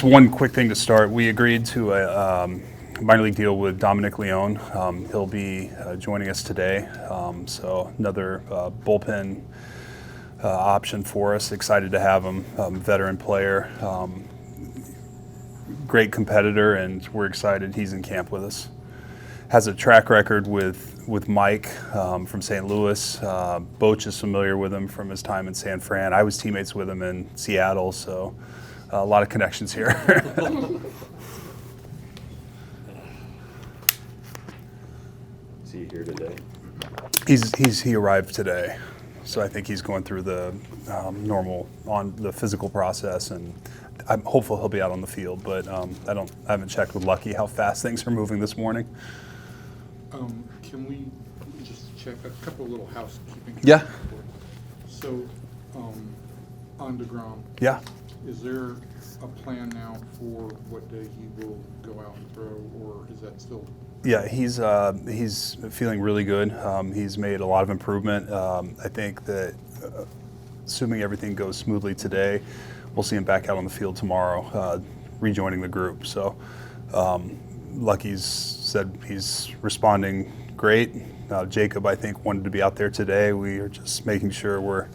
Just one quick thing to start. We agreed to a minor league deal with Dominic Leone. He'll be joining us today. So another bullpen option for us. Excited to have him. Veteran player, great competitor, and we're excited he's in camp with us. Has a track record with Mike from St. Louis. Boch is familiar with him from his time in San Fran. I was teammates with him in Seattle, so a lot of connections here. Is he here today? He arrived today, so I think he's going through the normal on the physical process, and I'm hopeful he'll be out on the field. But I haven't checked with Lucky how fast things are moving this morning. Can we just check a couple of little housekeeping? Yeah. So, on DeGrom. Yeah. Is there a plan now for what day he will go out and throw, or is that still? Yeah, he's feeling really good. He's made a lot of improvement. I think that assuming everything goes smoothly today, we'll see him back out on the field tomorrow, rejoining the group. So Lucky's said he's responding great. Jacob, I think, wanted to be out there today. We are just making sure we're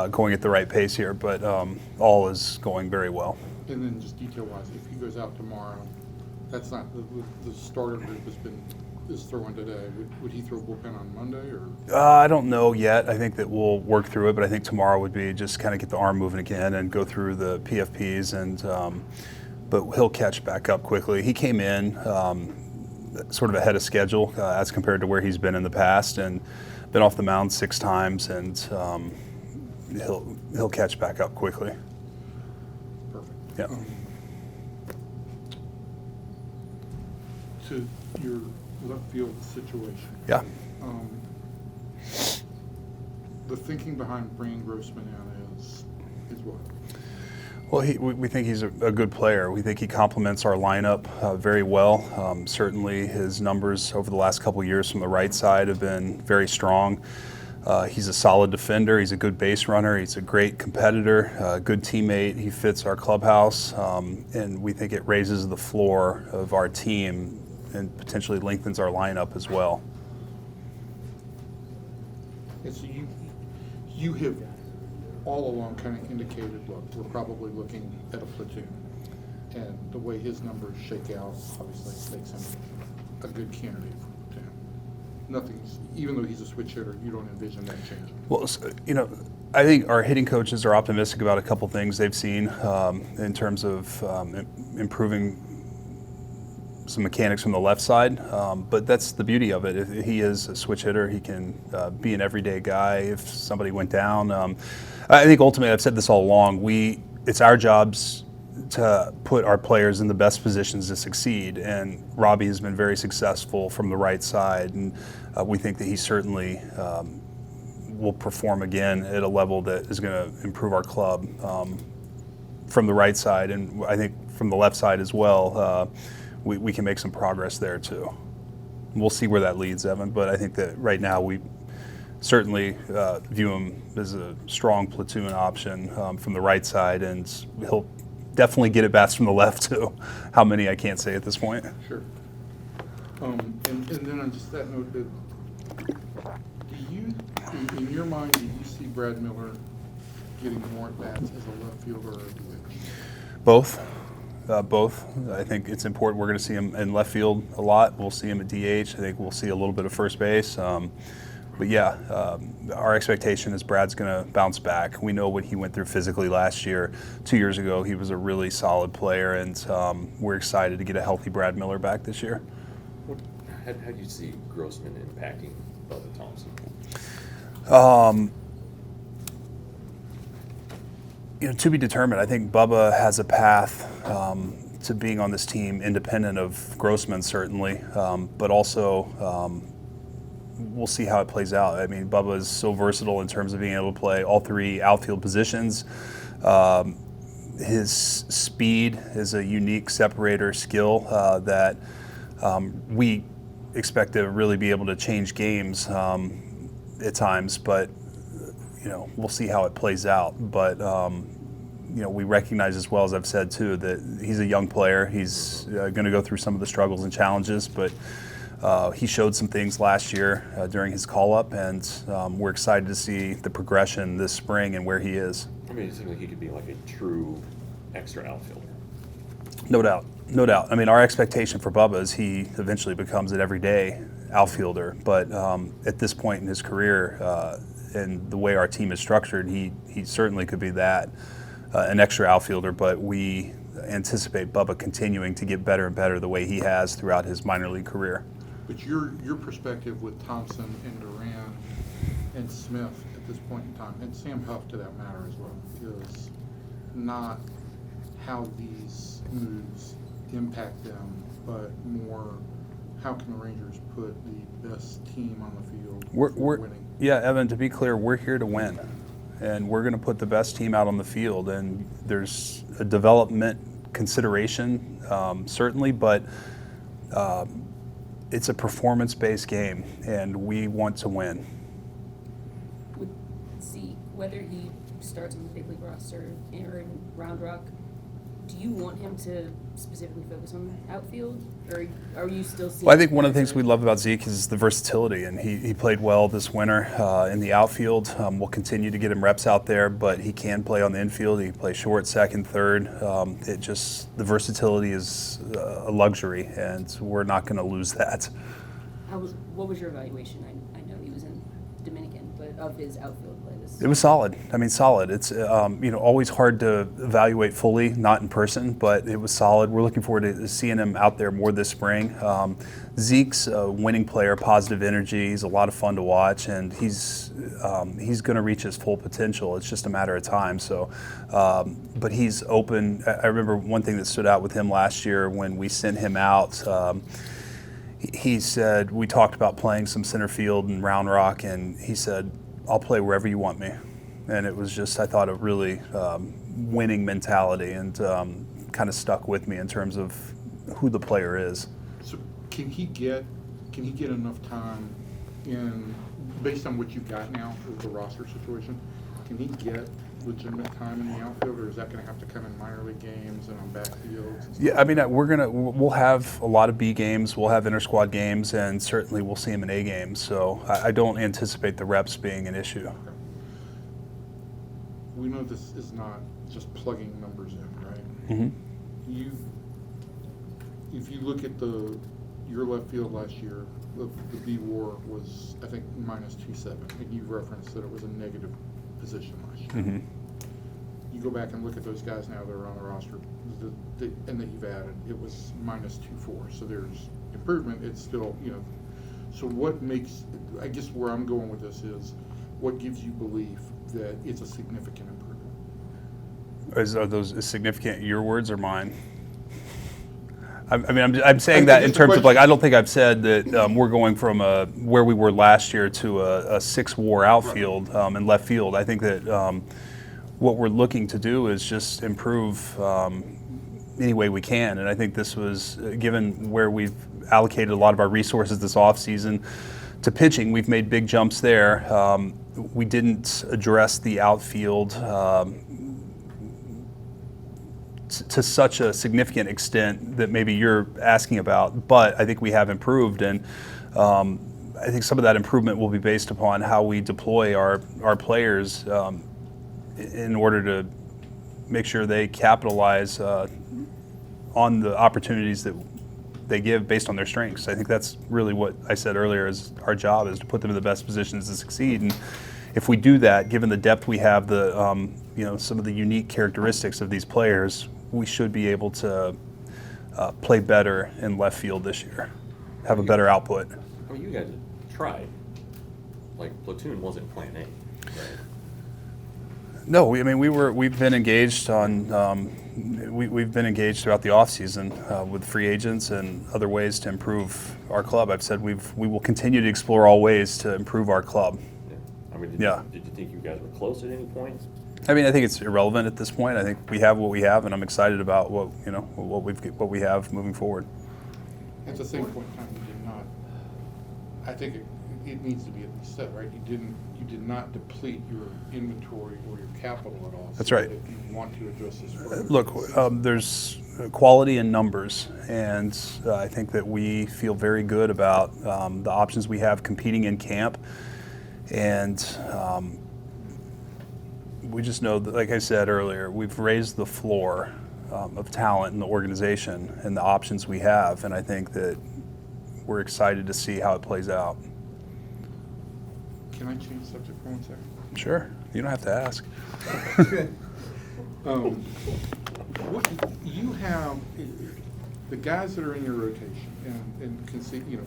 going at the right pace here, but all is going very well. And then just detail-wise, if he goes out tomorrow, that's not the starter group is throwing today. Would he throw bullpen on Monday, or? I don't know yet. I think that we'll work through it, but I think tomorrow would be just kind of get the arm moving again and go through the PFPs, and but he'll catch back up quickly. He came in sort of ahead of schedule as compared to where he's been in the past, and been off the mound 6 times, and he'll catch back up quickly. Perfect. Yeah. To your left field situation. Yeah. The thinking behind bringing Grossman out is what? Well, we think he's a good player. We think he complements our lineup very well. Certainly his numbers over the last couple of years from the right side have been very strong. He's a solid defender. He's a good base runner. He's a great competitor, good teammate. He fits our clubhouse, and we think it raises the floor of our team and potentially lengthens our lineup as well. And so you have all along kind of indicated, look, we're probably looking at a platoon. And the way his numbers shake out obviously makes him a good candidate for platoon. Nothing's, even though he's a switch hitter, you don't envision that changing. Well, I think our hitting coaches are optimistic about a couple things they've seen in terms of improving some mechanics from the left side, but that's the beauty of it. If he is a switch hitter, he can be an everyday guy if somebody went down. I think ultimately, I've said this all along, it's our jobs to put our players in the best positions to succeed, and Robbie has been very successful from the right side, and we think that he certainly will perform again at a level that is going to improve our club from the right side, and I think from the left side as well. We can make some progress there too. We'll see where that leads, Evan, but I think that right now we certainly view him as a strong platoon option from the right side, and he'll definitely get at bats from the left too. How many, I can't say at this point. Sure. And then on just that note, do you, in your mind, do you see Brad Miller getting more at bats as a left fielder or a DH? Both. Both. I think it's important. We're going to see him in left field a lot. We'll see him at DH. I think we'll see a little bit of first base. But yeah, our expectation is Brad's going to bounce back. We know what he went through physically last year. 2 years ago, he was a really solid player, and we're excited to get a healthy Brad Miller back this year. How do you see Grossman impacting Bubba Thompson? To be determined. I think Bubba has a path to being on this team independent of Grossman, certainly, but also we'll see how it plays out. I mean, Bubba is so versatile in terms of being able to play all 3 outfield positions. His speed is a unique separator skill that we expect to really be able to change games at times, but we'll see how it plays out. But we recognize as well, as I've said too, that he's a young player. He's going to go through some of the struggles and challenges, but he showed some things last year during his call-up, and we're excited to see the progression this spring and where he is. I mean, it seems like he could be like a true extra outfielder. No doubt, no doubt. I mean, our expectation for Bubba is he eventually becomes an everyday outfielder, but at this point in his career and the way our team is structured, he certainly could be that, an extra outfielder, but we anticipate Bubba continuing to get better and better the way he has throughout his minor league career. But your perspective with Thompson and Duran and Smith at this point in time, and Sam Huff to that matter as well, is not how these moves impact them, but more how can the Rangers put the best team on the field for winning? Yeah, Evan, to be clear, we're here to win, and we're going to put the best team out on the field, and there's a development consideration, certainly, but it's a performance-based game, and we want to win. With Zeke, whether he starts on the big league roster or in Round Rock, do you want him to specifically focus on the outfield, or are you still seeing? Well, I think one of the things we love about Zeke is the versatility, and he played well this winter in the outfield. We'll continue to get him reps out there, but he can play on the infield. He can play short, second, third. The versatility is a luxury, and we're not going to lose that. What was your evaluation? I know he was in Dominican, but of his outfield play this. It was solid. I mean, solid. It's always hard to evaluate fully, not in person, but it was solid. We're looking forward to seeing him out there more this spring. Zeke's a winning player, positive energy. He's a lot of fun to watch, and he's going to reach his full potential. It's just a matter of time. So, but he's open. I remember one thing that stood out with him last year when we sent him out. He said, we talked about playing some center field in Round Rock, and he said, I'll play wherever you want me. And it was just, I thought, a really winning mentality, and kind of stuck with me in terms of who the player is. So can he get enough time based on what you've got now with the roster situation, can he get legitimate time in the outfield, or is that going to have to come in minor league games and on backfields? Yeah, I mean, we'll have a lot of B games, we'll have inter-squad games, and certainly we'll see him in A games. So I don't anticipate the reps being an issue. Okay. We know this is not just plugging numbers in, right? Mm-hmm. If you look at your left field last year, the B WAR was, I think, -2.7, and you referenced that it was a negative position last year. Mm-hmm. You go back and look at those guys now that are on the roster, and that you've added, it was -2.4. So there's improvement. It's still, So what makes, I guess where I'm going with this is, what gives you belief that it's a significant improvement? Are those significant your words or mine? I'm saying that in terms of, like, I don't think I've said that we're going from where we were last year to a 6 WAR outfield in left field. I think that what we're looking to do is just improve any way we can. And I think this was, given where we've allocated a lot of our resources this offseason to pitching, we've made big jumps there. We didn't address the outfield to such a significant extent that maybe you're asking about, but I think we have improved, and I think some of that improvement will be based upon how we deploy our players in order to make sure they capitalize on the opportunities that they give based on their strengths. I think that's really what I said earlier is our job, is to put them in the best positions to succeed. And if we do that, given the depth we have, some of the unique characteristics of these players, we should be able to play better in left field this year, have a better output. I mean, you guys tried. Like, platoon wasn't plan A, right? No, we've been engaged on we've been engaged throughout the offseason with free agents and other ways to improve our club. I've said we will continue to explore all ways to improve our club. Yeah. I mean, did you think you guys were close at any point? I mean, I think it's irrelevant at this point. I think we have what we have, and I'm excited about what we have moving forward. At the same point in time, we did not. I think it needs to be at least set, right? You did not deplete your inventory or your capital at all. That's so right. that if you want to address this further. Look, there's quality in numbers, and I think that we feel very good about the options we have competing in camp, and we just know that, like I said earlier, we've raised the floor of talent in the organization and the options we have, and I think that we're excited to see how it plays out. Can I change the subject for 1 second? Sure, you don't have to ask. What you have, the guys that are in your rotation, and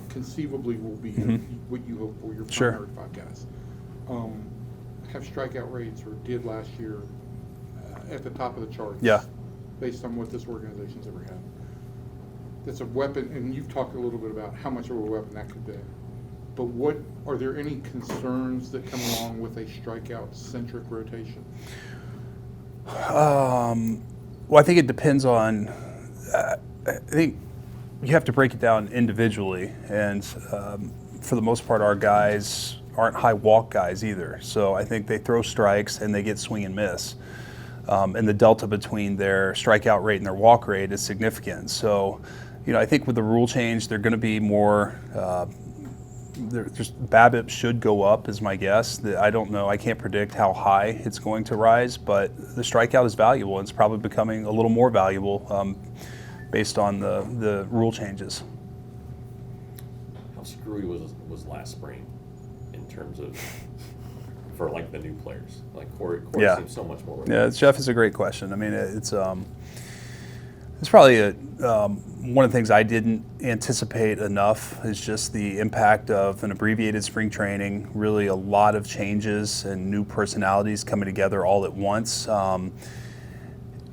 conceivably will be what you hope for, your Sure. primary 5 guys, have strikeout rates, or did last year, at the top of the charts. Yeah. Based on what this organization's ever had. That's a weapon, and you've talked a little bit about how much of a weapon that could be. But are there any concerns that come along with a strikeout-centric rotation? Well, I think it depends on. I think you have to break it down individually, and for the most part, our guys aren't high walk guys either. So I think they throw strikes and they get swing and miss, and the delta between their strikeout rate and their walk rate is significant. So, I think with the rule change, they're going to be more. BABIP should go up, is my guess. I don't know. I can't predict how high it's going to rise, but the strikeout is valuable, and it's probably becoming a little more valuable based on the rule changes. How screwy was last spring in terms of for like the new players? Like Corey Yeah. seems so much more. Yeah, Jeff is a great question. I mean, it's probably one of the things I didn't anticipate enough is just the impact of an abbreviated spring training, really a lot of changes and new personalities coming together all at once,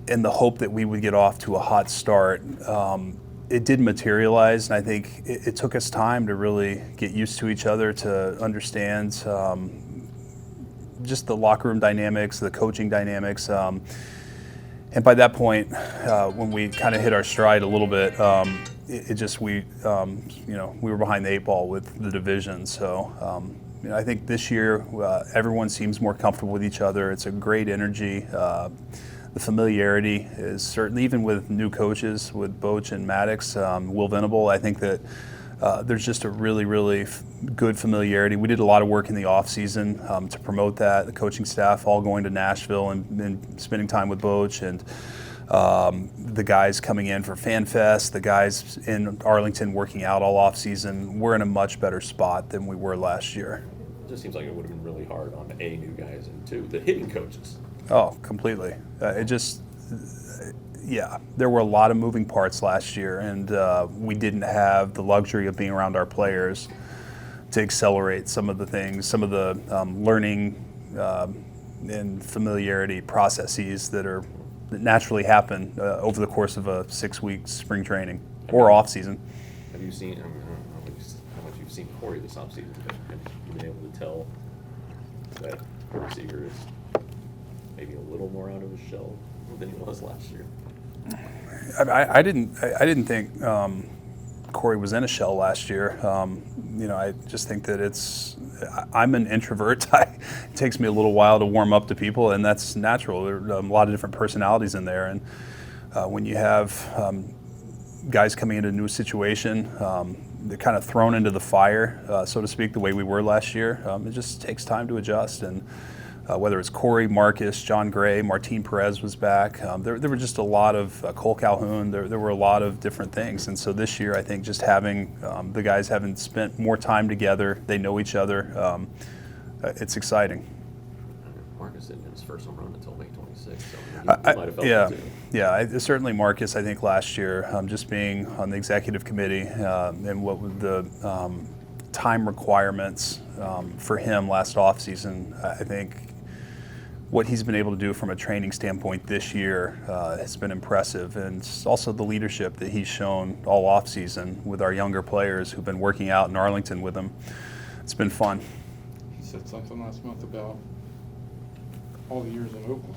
in the hope that we would get off to a hot start. It did materialize, and I think it took us time to really get used to each other, to understand just the locker room dynamics, the coaching dynamics. And by that point, when we kind of hit our stride a little bit, we were behind the 8 ball with the division. So I think this year everyone seems more comfortable with each other. It's a great energy. The familiarity is certainly, even with new coaches, with Boch and Maddox, Will Venable, I think that there's just a really, really good familiarity. We did a lot of work in the offseason to promote that. The coaching staff all going to Nashville and spending time with Boch, and the guys coming in for Fan Fest, the guys in Arlington working out all offseason. We're in a much better spot than we were last year. It just seems like it would have been really hard on A, new guys, and 2, the hitting coaches. Oh, completely. There were a lot of moving parts last year, and we didn't have the luxury of being around our players to accelerate some of the things, some of the learning and familiarity processes that naturally happen over the course of a 6-week spring training or off season. Have you seen? I don't know how much you've seen Corey this offseason, but have you been able to tell that Corey Seager is maybe a little more out of his shell than he was last year? I didn't think Corey was in a shell last year. I just think that I'm an introvert. It takes me a little while to warm up to people, and that's natural. There are a lot of different personalities in there, and when you have guys coming into a new situation, they're kind of thrown into the fire, so to speak, the way we were last year. It just takes time to adjust, and whether it's Corey, Marcus, John Gray, Martin Perez was back. There were just a lot of Cole Calhoun. There were a lot of different things. And so this year, I think just having the guys having spent more time together, they know each other, it's exciting. Marcus didn't hit his first home run until May 26th, so he might have felt it too. Yeah, certainly Marcus, I think last year, just being on the executive committee and what were the time requirements for him last offseason, I think what he's been able to do from a training standpoint this year has been impressive, and also the leadership that he's shown all offseason with our younger players who've been working out in Arlington with him. It's been fun. He said something last month about all the years in Oakland.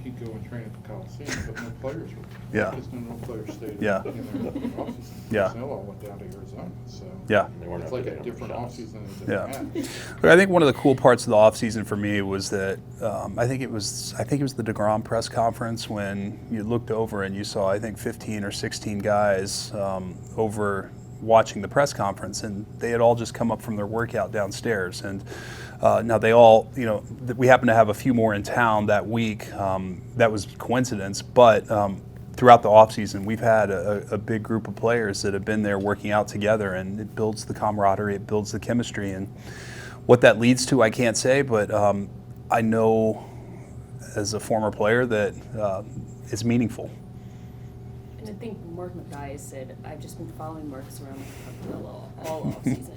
he'd go and train at the Coliseum, but no players were. Yeah. Because no players stayed Yeah. in there in the offseason. Yeah. Personnel all went down to Arizona, so. Yeah. They weren't It's up like to a date on different shots. offseason than a Yeah. different match. But I think one of the cool parts of the offseason for me was that I think it was the DeGrom press conference when you looked over and you saw, I think, 15 or 16 guys over watching the press conference, and they had all just come up from their workout downstairs. And now they all, we happened to have a few more in town that week. That was coincidence, but throughout the offseason, we've had a big group of players that have been there working out together, and it builds the camaraderie, it builds the chemistry. And what that leads to, I can't say, but I know as a former player that it's meaningful. And I think Mark McGuy said, I've just been following Marcus around the all offseason.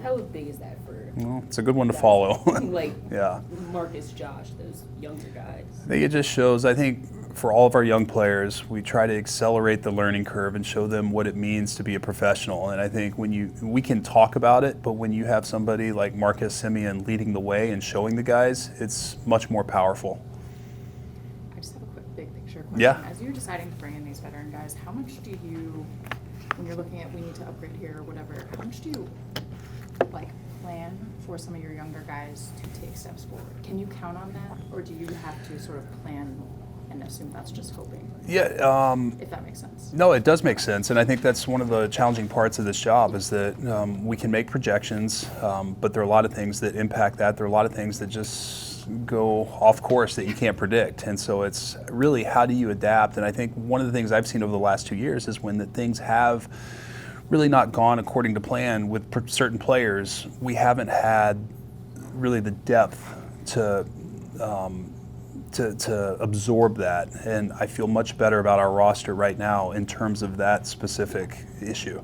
How big is that for? Well, it's a good one to guys follow. like Yeah. Marcus, Josh, those younger guys. I think it just shows, I think for all of our young players, we try to accelerate the learning curve and show them what it means to be a professional. And I think we can talk about it, but when you have somebody like Marcus Simeon leading the way and showing the guys, it's much more powerful. I just have a quick big picture question. Yeah. As you're deciding to bring in these veteran guys, how much do you, when you're looking at we need to upgrade here or whatever, how much do you plan for some of your younger guys to take steps forward? Can you count on that, or do you have to sort of plan and assume that's just hoping? Yeah. If that makes sense. No, it does make sense, and I think that's one of the challenging parts of this job is that we can make projections, but there are a lot of things that impact that. There are a lot of things that just go off course that you can't predict, and so it's really how do you adapt. And I think one of the things I've seen over the last 2 years is when the things have really not gone according to plan with certain players, we haven't had really the depth to absorb that, and I feel much better about our roster right now in terms of that specific issue.